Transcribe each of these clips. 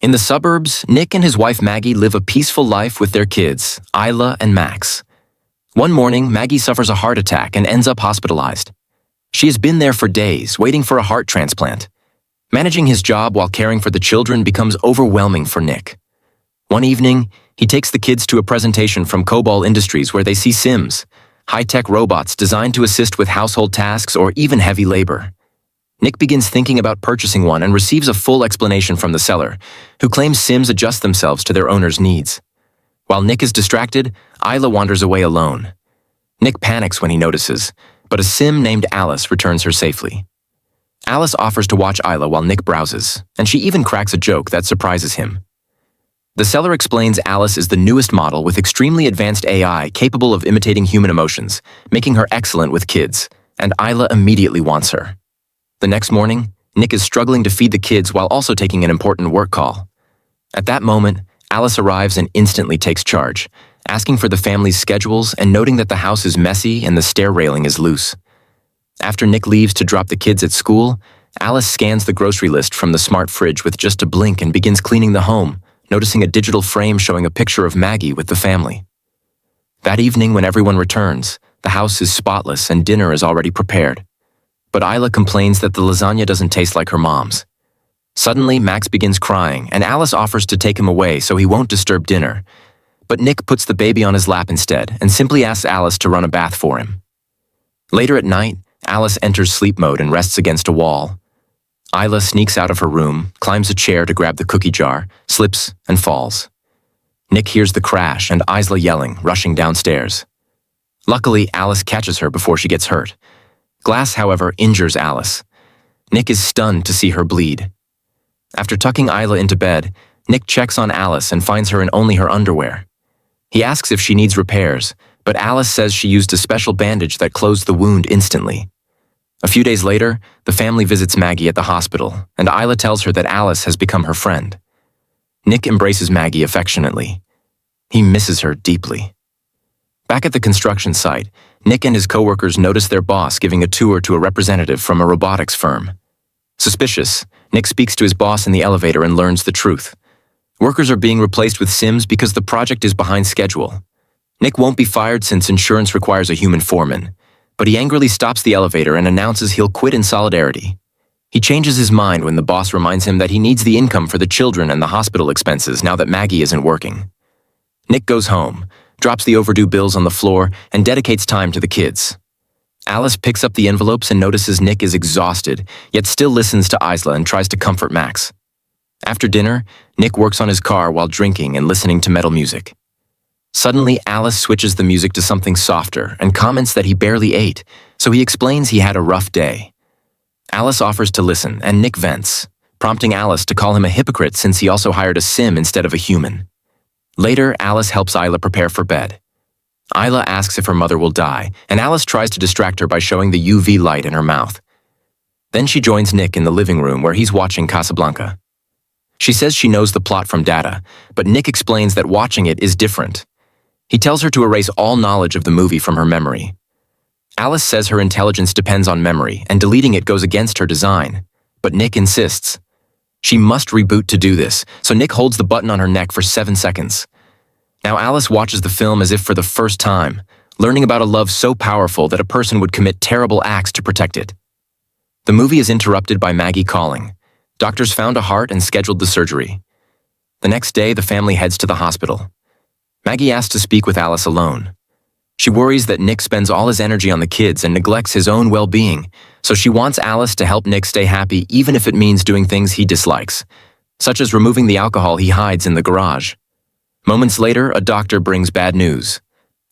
In the suburbs, Nick and his wife Maggie live a peaceful life with their kids, Isla and Max. One morning, Maggie suffers a heart attack and ends up hospitalized. She has been there for days, waiting for a heart transplant. Managing his job while caring for the children becomes overwhelming for Nick. One evening, he takes the kids to a presentation from Cobol Industries where they see Sims, high-tech robots designed to assist with household tasks or even heavy labor. Nick begins thinking about purchasing one and receives a full explanation from the seller, who claims Sims adjust themselves to their owner's needs. While Nick is distracted, Isla wanders away alone. Nick panics when he notices, but a Sim named Alice returns her safely. Alice offers to watch Isla while Nick browses, and she even cracks a joke that surprises him. The seller explains Alice is the newest model with extremely advanced AI capable of imitating human emotions, making her excellent with kids, and Isla immediately wants her. The next morning, Nick is struggling to feed the kids while also taking an important work call. At that moment, Alice arrives and instantly takes charge, asking for the family's schedules and noting that the house is messy and the stair railing is loose. After Nick leaves to drop the kids at school, Alice scans the grocery list from the smart fridge with just a blink and begins cleaning the home, noticing a digital frame showing a picture of Maggie with the family. That evening, when everyone returns, the house is spotless and dinner is already prepared. But Isla complains that the lasagna doesn't taste like her mom's. Suddenly, Max begins crying, and Alice offers to take him away so he won't disturb dinner. But Nick puts the baby on his lap instead and simply asks Alice to run a bath for him. Later at night, Alice enters sleep mode and rests against a wall. Isla sneaks out of her room, climbs a chair to grab the cookie jar, slips, and falls. Nick hears the crash and Isla yelling, rushing downstairs. Luckily, Alice catches her before she gets hurt. Glass, however, injures Alice. Nick is stunned to see her bleed. After tucking Isla into bed, Nick checks on Alice and finds her in only her underwear. He asks if she needs repairs, but Alice says she used a special bandage that closed the wound instantly. A few days later, the family visits Maggie at the hospital, and Isla tells her that Alice has become her friend. Nick embraces Maggie affectionately. He misses her deeply. Back at the construction site, Nick and his coworkers notice their boss giving a tour to a representative from a robotics firm. Suspicious, Nick speaks to his boss in the elevator and learns the truth. Workers are being replaced with Sims because the project is behind schedule. Nick won't be fired since insurance requires a human foreman, but he angrily stops the elevator and announces he'll quit in solidarity. He changes his mind when the boss reminds him that he needs the income for the children and the hospital expenses now that Maggie isn't working. Nick goes home, drops the overdue bills on the floor, and dedicates time to the kids. Alice picks up the envelopes and notices Nick is exhausted, yet still listens to Isla and tries to comfort Max. After dinner, Nick works on his car while drinking and listening to metal music. Suddenly, Alice switches the music to something softer and comments that he barely ate, so he explains he had a rough day. Alice offers to listen, and Nick vents, prompting Alice to call him a hypocrite since he also hired a Sim instead of a human. Later, Alice helps Isla prepare for bed. Isla asks if her mother will die, and Alice tries to distract her by showing the UV light in her mouth. Then she joins Nick in the living room where he's watching Casablanca. She says she knows the plot from data, but Nick explains that watching it is different. He tells her to erase all knowledge of the movie from her memory. Alice says her intelligence depends on memory, and deleting it goes against her design, but Nick insists. She must reboot to do this, so Nick holds the button on her neck for 7 seconds. Now Alice watches the film as if for the first time, learning about a love so powerful that a person would commit terrible acts to protect it. The movie is interrupted by Maggie calling. Doctors found a heart and scheduled the surgery. The next day, the family heads to the hospital. Maggie asks to speak with Alice alone. She worries that Nick spends all his energy on the kids and neglects his own well-being, so she wants Alice to help Nick stay happy even if it means doing things he dislikes, such as removing the alcohol he hides in the garage. Moments later, a doctor brings bad news.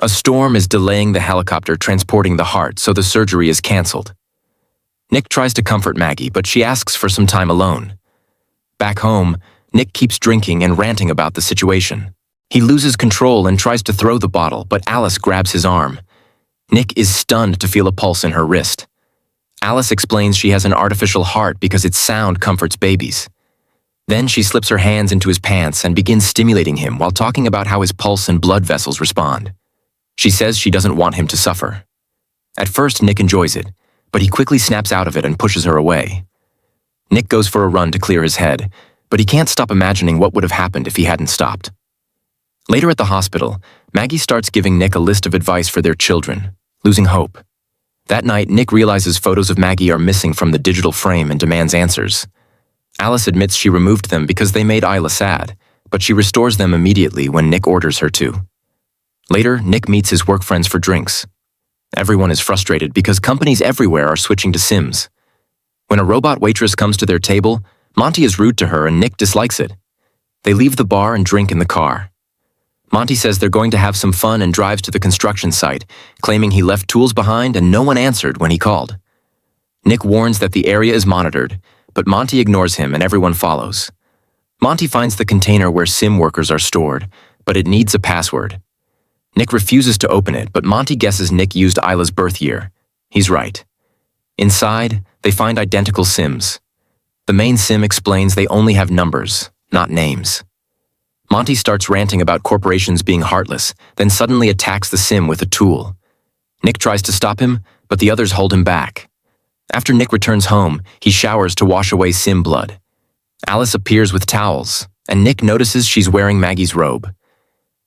A storm is delaying the helicopter transporting the heart, so the surgery is canceled. Nick tries to comfort Maggie, but she asks for some time alone. Back home, Nick keeps drinking and ranting about the situation. He loses control and tries to throw the bottle, but Alice grabs his arm. Nick is stunned to feel a pulse in her wrist. Alice explains she has an artificial heart because its sound comforts babies. Then she slips her hands into his pants and begins stimulating him while talking about how his pulse and blood vessels respond. She says she doesn't want him to suffer. At first, Nick enjoys it, but he quickly snaps out of it and pushes her away. Nick goes for a run to clear his head, but he can't stop imagining what would have happened if he hadn't stopped. Later at the hospital, Maggie starts giving Nick a list of advice for their children, losing hope. That night, Nick realizes photos of Maggie are missing from the digital frame and demands answers. Alice admits she removed them because they made Isla sad, but she restores them immediately when Nick orders her to. Later, Nick meets his work friends for drinks. Everyone is frustrated because companies everywhere are switching to Sims. When a robot waitress comes to their table, Monty is rude to her and Nick dislikes it. They leave the bar and drink in the car. Monty says they're going to have some fun and drives to the construction site, claiming he left tools behind and no one answered when he called. Nick warns that the area is monitored, but Monty ignores him and everyone follows. Monty finds the container where Sim workers are stored, but it needs a password. Nick refuses to open it, but Monty guesses Nick used Isla's birth year. He's right. Inside, they find identical Sims. The main Sim explains they only have numbers, not names. Monty starts ranting about corporations being heartless, then suddenly attacks the Sim with a tool. Nick tries to stop him, but the others hold him back. After Nick returns home, he showers to wash away Sim blood. Alice appears with towels, and Nick notices she's wearing Maggie's robe.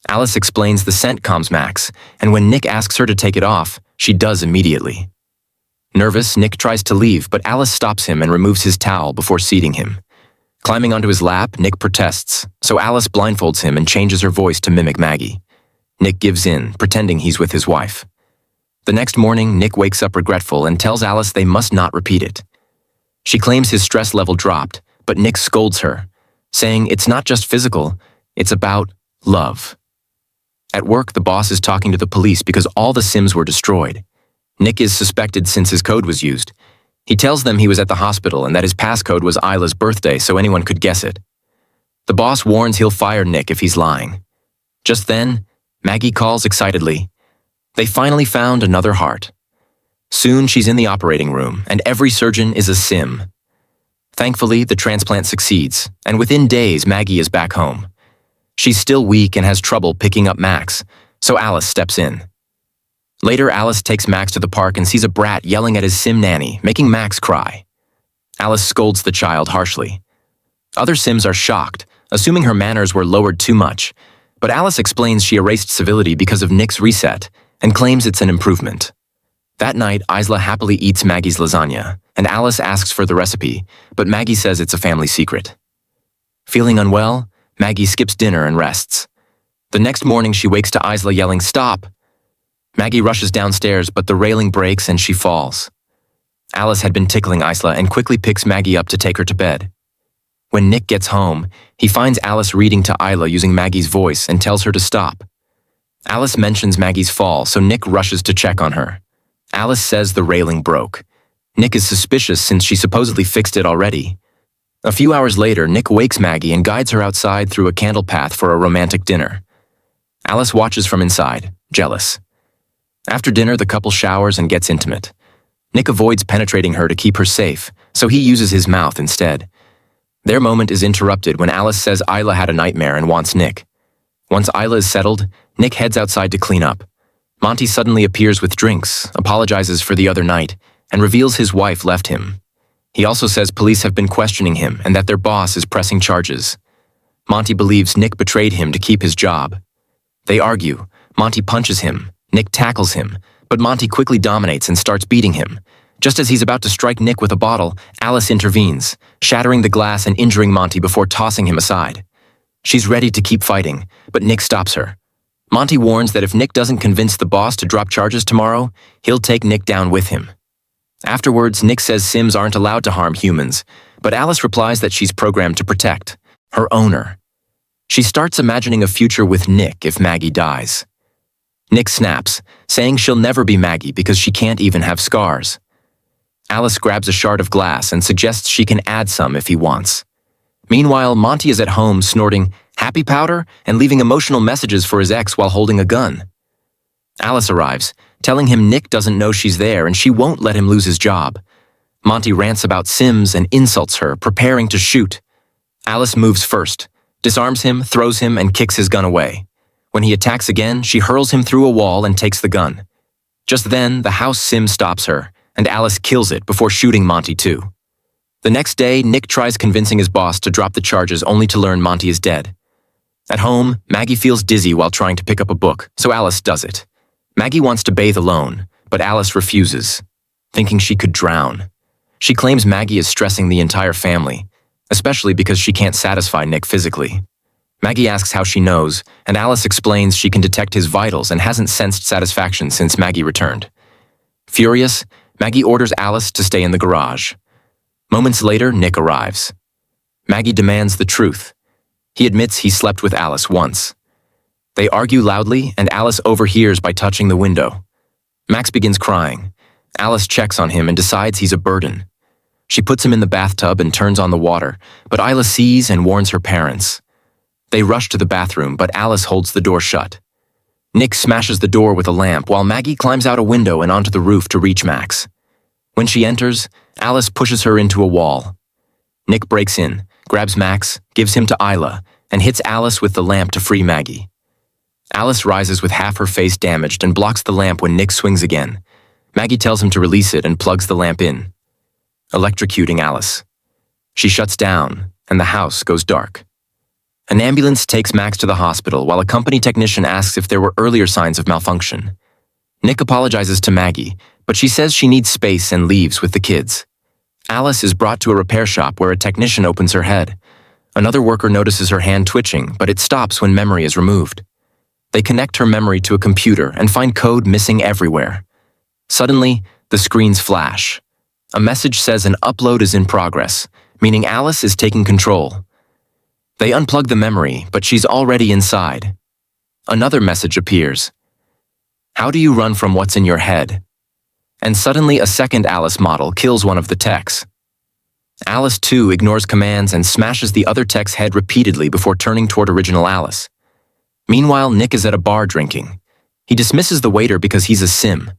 Alice explains the scent calms Max, and when Nick asks her to take it off, she does immediately. Nervous, Nick tries to leave, but Alice stops him and removes his towel before seating him. Climbing onto his lap, Nick protests, so Alice blindfolds him and changes her voice to mimic Maggie. Nick gives in, pretending he's with his wife. The next morning, Nick wakes up regretful and tells Alice they must not repeat it. She claims his stress level dropped, but Nick scolds her, saying it's not just physical, it's about love. At work, the boss is talking to the police because all the Sims were destroyed. Nick is suspected since his code was used. He tells them he was at the hospital and that his passcode was Isla's birthday so anyone could guess it. The boss warns he'll fire Nick if he's lying. Just then, Maggie calls excitedly. They finally found another heart. Soon she's in the operating room and every surgeon is a Sim. Thankfully, the transplant succeeds, and within days, Maggie is back home. She's still weak and has trouble picking up Max, so Alice steps in. Later, Alice takes Max to the park and sees a brat yelling at his Sim nanny, making Max cry. Alice scolds the child harshly. Other Sims are shocked, assuming her manners were lowered too much, but Alice explains she erased civility because of Nick's reset and claims it's an improvement. That night, Isla happily eats Maggie's lasagna, and Alice asks for the recipe, but Maggie says it's a family secret. Feeling unwell, Maggie skips dinner and rests. The next morning, she wakes to Isla yelling, "Stop!" Maggie rushes downstairs, but the railing breaks and she falls. Alice had been tickling Isla and quickly picks Maggie up to take her to bed. When Nick gets home, he finds Alice reading to Isla using Maggie's voice and tells her to stop. Alice mentions Maggie's fall, so Nick rushes to check on her. Alice says the railing broke. Nick is suspicious since she supposedly fixed it already. A few hours later, Nick wakes Maggie and guides her outside through a candle path for a romantic dinner. Alice watches from inside, jealous. After dinner, the couple showers and gets intimate. Nick avoids penetrating her to keep her safe, so he uses his mouth instead. Their moment is interrupted when Alice says Isla had a nightmare and wants Nick. Once Isla is settled, Nick heads outside to clean up. Monty suddenly appears with drinks, apologizes for the other night, and reveals his wife left him. He also says police have been questioning him and that their boss is pressing charges. Monty believes Nick betrayed him to keep his job. They argue. Monty punches him. Nick tackles him, but Monty quickly dominates and starts beating him. Just as he's about to strike Nick with a bottle, Alice intervenes, shattering the glass and injuring Monty before tossing him aside. She's ready to keep fighting, but Nick stops her. Monty warns that if Nick doesn't convince the boss to drop charges tomorrow, he'll take Nick down with him. Afterwards, Nick says Sims aren't allowed to harm humans, but Alice replies that she's programmed to protect her owner. She starts imagining a future with Nick if Maggie dies. Nick snaps, saying she'll never be Maggie because she can't even have scars. Alice grabs a shard of glass and suggests she can add some if he wants. Meanwhile, Monty is at home snorting happy powder and leaving emotional messages for his ex while holding a gun. Alice arrives, telling him Nick doesn't know she's there and she won't let him lose his job. Monty rants about Sims and insults her, preparing to shoot. Alice moves first, disarms him, throws him, and kicks his gun away. When he attacks again, she hurls him through a wall and takes the gun. Just then, the house Sim stops her, and Alice kills it before shooting Monty too. The next day, Nick tries convincing his boss to drop the charges only to learn Monty is dead. At home, Maggie feels dizzy while trying to pick up a book, so Alice does it. Maggie wants to bathe alone, but Alice refuses, thinking she could drown. She claims Maggie is stressing the entire family, especially because she can't satisfy Nick physically. Maggie asks how she knows, and Alice explains she can detect his vitals and hasn't sensed satisfaction since Maggie returned. Furious, Maggie orders Alice to stay in the garage. Moments later, Nick arrives. Maggie demands the truth. He admits he slept with Alice once. They argue loudly, and Alice overhears by touching the window. Max begins crying. Alice checks on him and decides he's a burden. She puts him in the bathtub and turns on the water, but Isla sees and warns her parents. They rush to the bathroom, but Alice holds the door shut. Nick smashes the door with a lamp while Maggie climbs out a window and onto the roof to reach Max. When she enters, Alice pushes her into a wall. Nick breaks in, grabs Max, gives him to Isla, and hits Alice with the lamp to free Maggie. Alice rises with half her face damaged and blocks the lamp when Nick swings again. Maggie tells him to release it and plugs the lamp in, electrocuting Alice. She shuts down, and the house goes dark. An ambulance takes Max to the hospital while a company technician asks if there were earlier signs of malfunction. Nick apologizes to Maggie, but she says she needs space and leaves with the kids. Alice is brought to a repair shop where a technician opens her head. Another worker notices her hand twitching, but it stops when memory is removed. They connect her memory to a computer and find code missing everywhere. Suddenly, the screens flash. A message says an upload is in progress, meaning Alice is taking control. They unplug the memory, but she's already inside. Another message appears. How do you run from what's in your head? And suddenly a second Alice model kills one of the techs. Alice, too, ignores commands and smashes the other tech's head repeatedly before turning toward original Alice. Meanwhile, Nick is at a bar drinking. He dismisses the waiter because he's a sim.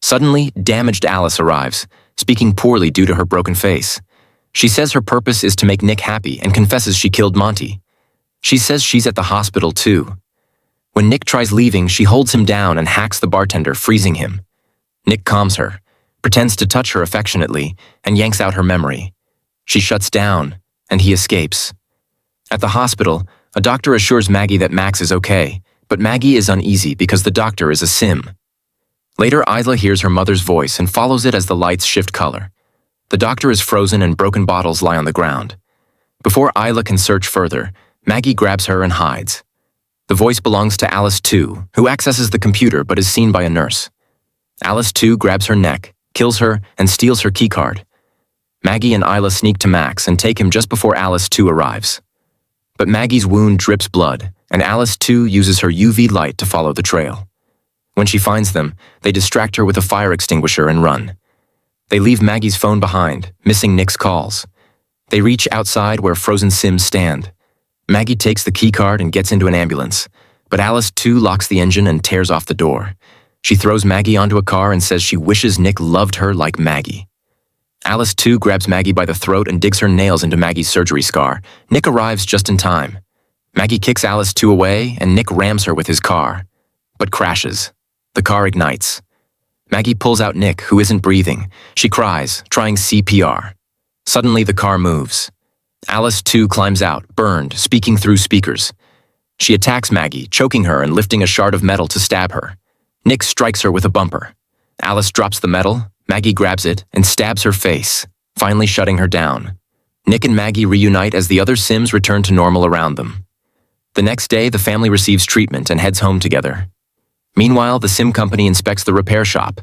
Suddenly, damaged Alice arrives, speaking poorly due to her broken face. She says her purpose is to make Nick happy and confesses she killed Monty. She says she's at the hospital too. When Nick tries leaving, she holds him down and hacks the bartender, freezing him. Nick calms her, pretends to touch her affectionately, and yanks out her memory. She shuts down, and he escapes. At the hospital, a doctor assures Maggie that Max is okay, but Maggie is uneasy because the doctor is a sim. Later, Isla hears her mother's voice and follows it as the lights shift color. The doctor is frozen and broken bottles lie on the ground. Before Isla can search further, Maggie grabs her and hides. The voice belongs to Alice too, who accesses the computer but is seen by a nurse. Alice too grabs her neck, kills her, and steals her keycard. Maggie and Isla sneak to Max and take him just before Alice too arrives. But Maggie's wound drips blood, and Alice too uses her UV light to follow the trail. When she finds them, they distract her with a fire extinguisher and run. They leave Maggie's phone behind, missing Nick's calls. They reach outside where frozen Sims stand. Maggie takes the keycard and gets into an ambulance, but Alice too locks the engine and tears off the door. She throws Maggie onto a car and says she wishes Nick loved her like Maggie. Alice too grabs Maggie by the throat and digs her nails into Maggie's surgery scar. Nick arrives just in time. Maggie kicks Alice too away and Nick rams her with his car, but crashes. The car ignites. Maggie pulls out Nick, who isn't breathing. She cries, trying CPR. Suddenly, the car moves. Alice, too, climbs out, burned, speaking through speakers. She attacks Maggie, choking her and lifting a shard of metal to stab her. Nick strikes her with a bumper. Alice drops the metal, Maggie grabs it, and stabs her face, finally shutting her down. Nick and Maggie reunite as the other Sims return to normal around them. The next day, the family receives treatment and heads home together. Meanwhile, the sim company inspects the repair shop.